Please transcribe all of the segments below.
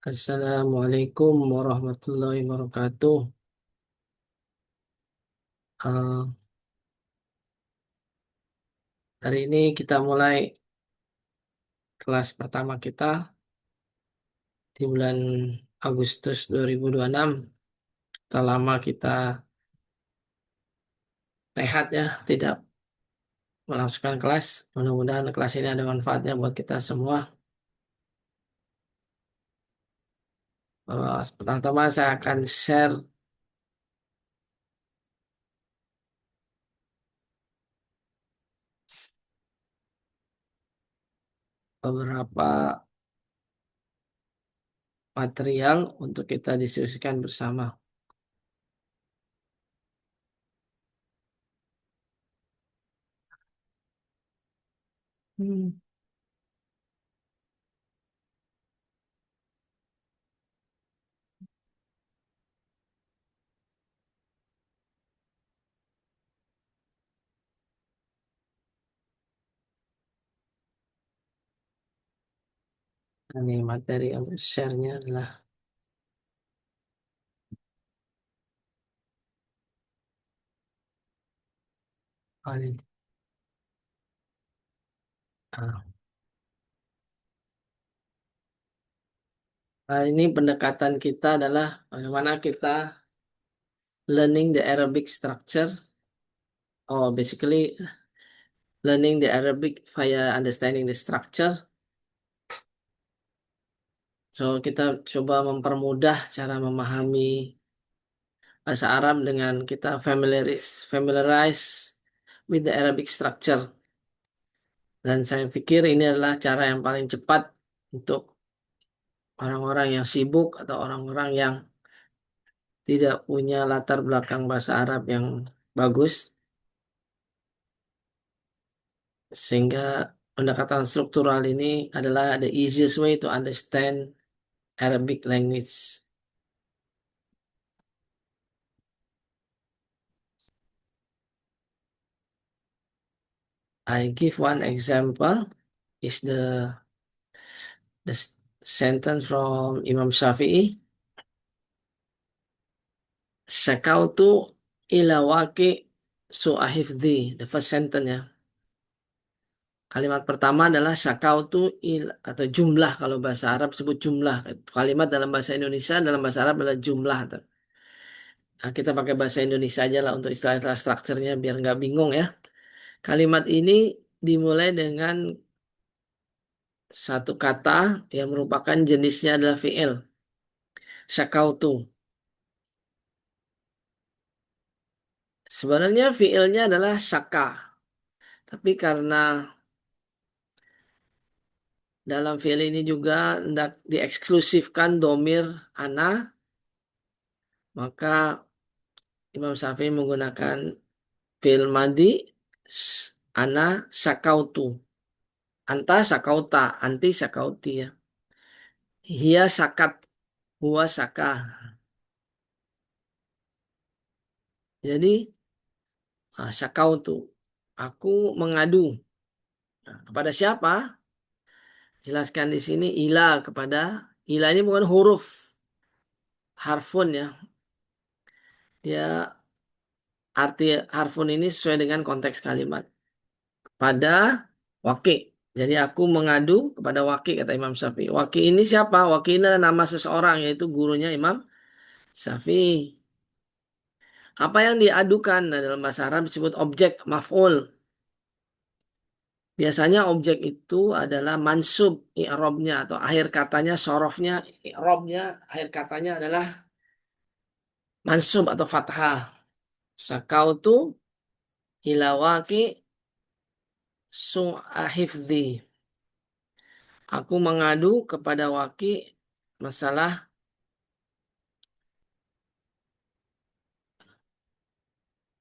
Assalamualaikum warahmatullahi wabarakatuh. Eh, Hari ini kita mulai kelas pertama kita di bulan Agustus 2026. Setelah lama kita rehat ya, tidak melangsungkan kelas. Mudah-mudahan kelas ini ada manfaatnya buat kita semua. Pertama-tama saya akan share beberapa material untuk kita diskusikan bersama. Hmm. Ini materi untuk share-nya adalah ini. Ah, ini pendekatan kita adalah bagaimana kita learning the Arabic structure, or basically learning the Arabic via understanding the structure. So kita coba mempermudah cara memahami bahasa Arab dengan kita familiarize with the Arabic structure. Dan saya pikir ini adalah cara yang paling cepat untuk orang-orang yang sibuk atau orang-orang yang tidak punya latar belakang bahasa Arab yang bagus, sehingga pendekatan struktural ini adalah the easiest way to understand Arabic language. I give one example is the sentence from Imam Shafi'i. Syakautu ila waqi su'ahifdi. The first sentence ya. Kalimat pertama adalah syakautu atau jumlah, kalau bahasa Arab sebut jumlah. Kalimat dalam bahasa Indonesia dalam bahasa Arab adalah jumlah. Nah, kita pakai bahasa Indonesia aja lah untuk istilah-istilah strukturnya biar nggak bingung ya. Kalimat ini dimulai dengan satu kata yang merupakan jenisnya adalah fi'il. Syakautu. Sebenarnya fi'ilnya adalah syaka. Tapi karena dalam fi'il ini juga hendak dieksklusifkan domir ana, maka Imam Syafi'i menggunakan fi'il madi ana syakautu. Anta syakauta, anti syakauti ya. Hia syakat, huwa syaka. Jadi syakautu. Aku mengadu. Nah, kepada siapa? Jelaskan di sini ila ini bukan huruf harfun ya. Dia arti harfun ini sesuai dengan konteks kalimat. Pada waki. Jadi aku mengadu kepada waki, kata Imam Syafi'i. Waki ini siapa? Waki ini adalah nama seseorang, yaitu gurunya Imam Syafi'i. Apa yang diadukan dalam bahasa Arab disebut objek maf'ul. Biasanya objek itu adalah mansub i'rabnya atau akhir katanya sorofnya i'rabnya akhir katanya adalah mansub atau fathah. Sakautu hilawaki su'ahifzi. Aku mengadu kepada Waki masalah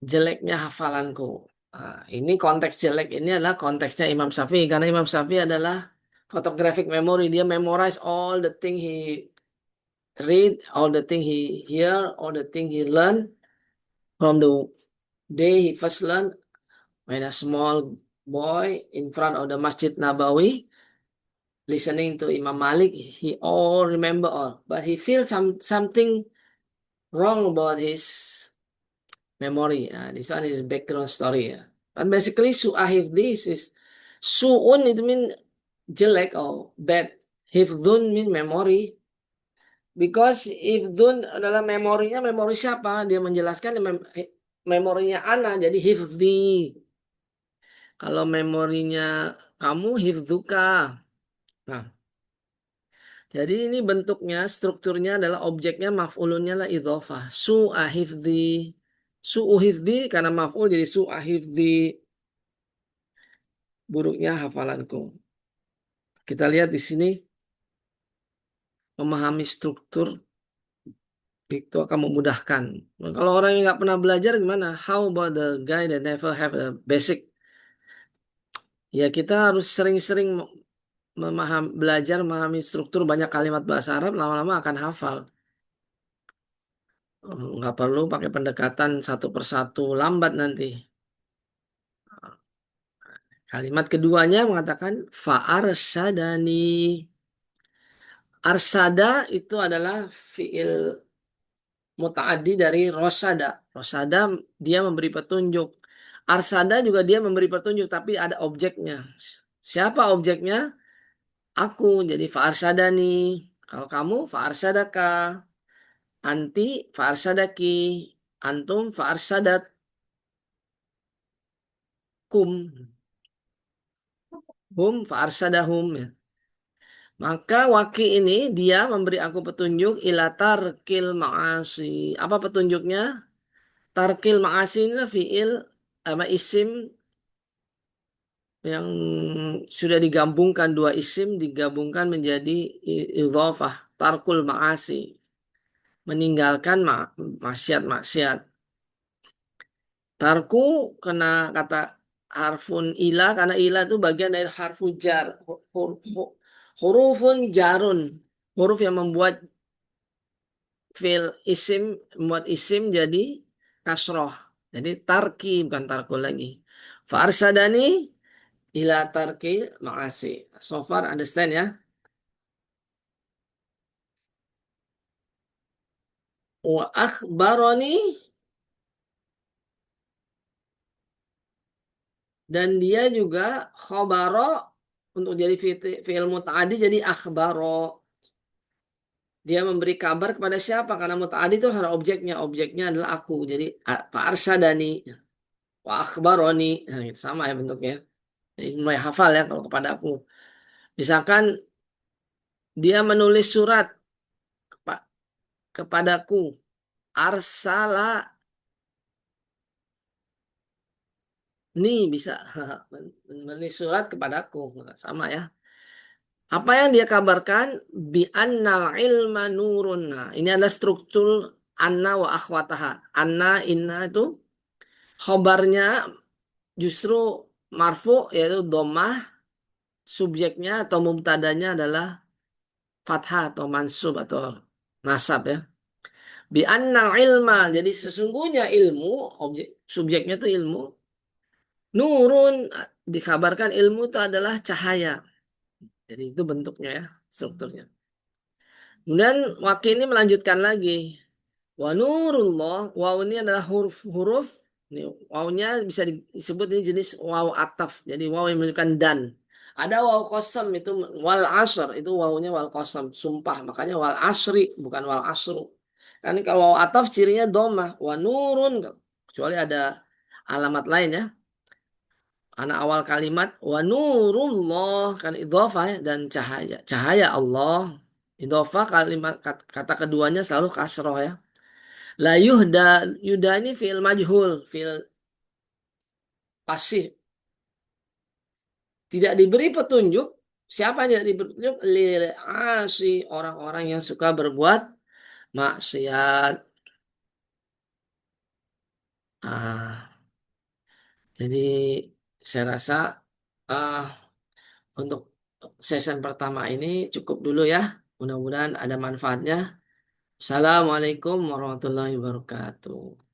jeleknya hafalanku. Nah, ini konteks jelek ini adalah konteksnya Imam Syafi'i karena Imam Syafi'i adalah photographic memory. Dia memorize all the thing he read, all the thing he hear, all the thing he learn from the day he first learned when a small boy in front of the Masjid Nabawi listening to Imam Malik, he all remember all, but he feels something wrong about his memory. This one is background story. But basically this is su'un itu mean jelek or bad. Hifdun mean memory. Because hifdun adalah memorinya memori siapa? Dia menjelaskan memorinya ana jadi hifdi. Kalau memorinya kamu hifduka. Nah, jadi ini bentuknya, strukturnya adalah objeknya maf'ulunnya lah idhofah. Su'a hifdi. Su'u hifdi karena maf'ul jadi su'a hifdi. Buruknya hafalanku. Kita lihat di sini memahami struktur itu akan memudahkan. Nah, kalau orang yang nggak pernah belajar gimana? How about the guy that never have a basic? Ya kita harus sering-sering belajar memahami struktur banyak kalimat bahasa Arab, lama-lama akan hafal. Nggak perlu pakai pendekatan satu persatu, lambat nanti. Kalimat keduanya mengatakan fa'arsadani. Arsada itu adalah fiil mutaaddi dari rosada. Rosada dia memberi petunjuk. Arsada juga dia memberi petunjuk tapi ada objeknya. Siapa objeknya? Aku. Jadi fa'arsadani. Kalau kamu fa'arsadaka. Anti fa'arsadaki. Antum fa'arsadatkum. Hum fa'arsadahum. Ya. Maka waki ini dia memberi aku petunjuk ila tarkil ma'asi. Apa petunjuknya? Tarkil ma'asi ini fiil sama isim yang sudah digabungkan dua isim digabungkan menjadi idhofah. Tarkul ma'asi. Meninggalkan maksiat-maksiat. Tarku kena kata harfun ila karena ila itu bagian dari harfu jar. Hurufun jarun. Huruf yang membuat fil isim membuat isim jadi kasroh. Jadi tarki bukan tarku lagi. Farsadani ila tarki ma'asi. So far understand ya? Wa akhbaroni dan dia juga khobaro untuk jadi fi'il muta'adi jadi akhbaro. Dia memberi kabar kepada siapa? Karena muta'adi itu ada objeknya. Objeknya adalah aku. Jadi fa arsadani wa akhbaroni. Nah, itu sama ya bentuknya. Jadi mulai hafal ya kalau kepada aku. Misalkan dia menulis surat kepadaku. Arsala ni bisa menulis surat kepadaku. Sama ya. Apa yang dia kabarkan? Bi annal ilma nurun. Nah, ini adalah struktur anna wa akhwataha. Anna, inna itu khobarnya justru marfu yaitu domah, subjeknya atau mubtadanya adalah fathah atau mansub atau nasab ya. Bi annal ilma, jadi sesungguhnya ilmu, objek subjeknya itu ilmu. Nurun, dikabarkan ilmu itu adalah cahaya. Jadi itu bentuknya ya, strukturnya. Kemudian wakil ini melanjutkan lagi. Wa nurullah, waw ini adalah huruf. Ini wawnya bisa disebut ini jenis waw ataf. Jadi waw yang menunjukkan dan. Ada waw qasam itu wal asr, itu wawnya wal qasam, sumpah. Makanya wal asri bukan wal asru. Kan kalau waw ataf cirinya domah, wa nurun kecuali ada alamat lain ya. Anak awal kalimat wa nurullah kan idhofah ya, dan cahaya. Cahaya Allah. Idhofah kalimat kata keduanya selalu kasroh ya. La yuhda, yuhda ini fi'il majhul, fi'il pasif. Tidak diberi petunjuk. Siapa yang tidak diberi petunjuk? Lil asi, orang-orang yang suka berbuat maksiat. Ah, jadi saya rasa ah, untuk season pertama ini cukup dulu ya. Mudah-mudahan ada manfaatnya. Assalamualaikum warahmatullahi wabarakatuh.